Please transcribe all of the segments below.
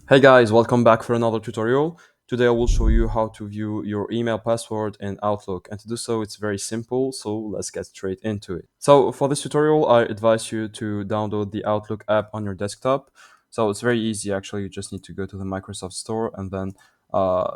Hey guys, welcome back for another tutorial. Today I will show you how to view your email password in Outlook, and to do so it's very simple, so let's get straight into it. So for this tutorial I advise you to download the Outlook app on your desktop. So it's very easy actually, you just need to go to the Microsoft Store and then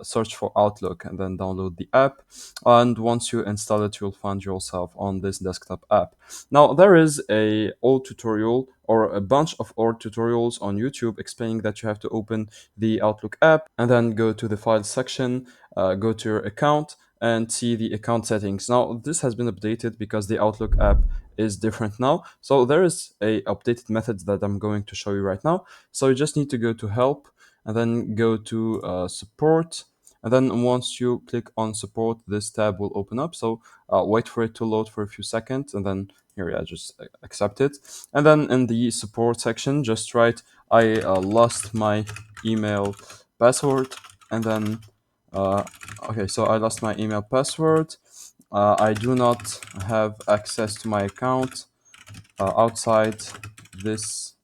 search for Outlook and then download the app, and once you install it you'll find yourself on this desktop app. Now there is a old tutorial or a bunch of old tutorials on YouTube explaining that you have to open the Outlook app and then go to the file section, go to your account and see the account settings. Now this has been updated because the Outlook app is different now. So there is a updated method that I'm going to show you right now. So you just need to go to help and then go to support. And then once you click on support, this tab will open up. So wait for it to load for a few seconds and then here, yeah, just accept it. And then in the support section, just write, I lost my email password. And then, okay, so I lost my email password. I do not have access to my account outside this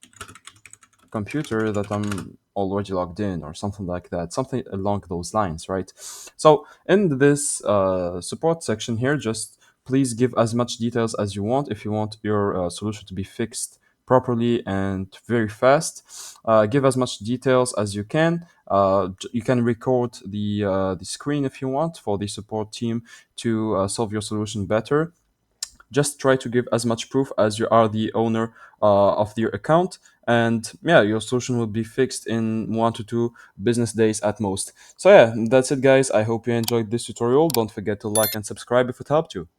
computer that I'm already logged in, or something like that, something along those lines, right? So in this support section here, just please give as much details as you want. If you want your solution to be fixed properly and very fast, give as much details as you can. You can record the screen if you want for the support team to solve your solution better. Just try to give as much proof as you are the owner of your account, and yeah, your solution will be fixed in 1 to 2 business days at most. So yeah, that's it guys, I hope you enjoyed this tutorial. Don't forget to like and subscribe if it helped you.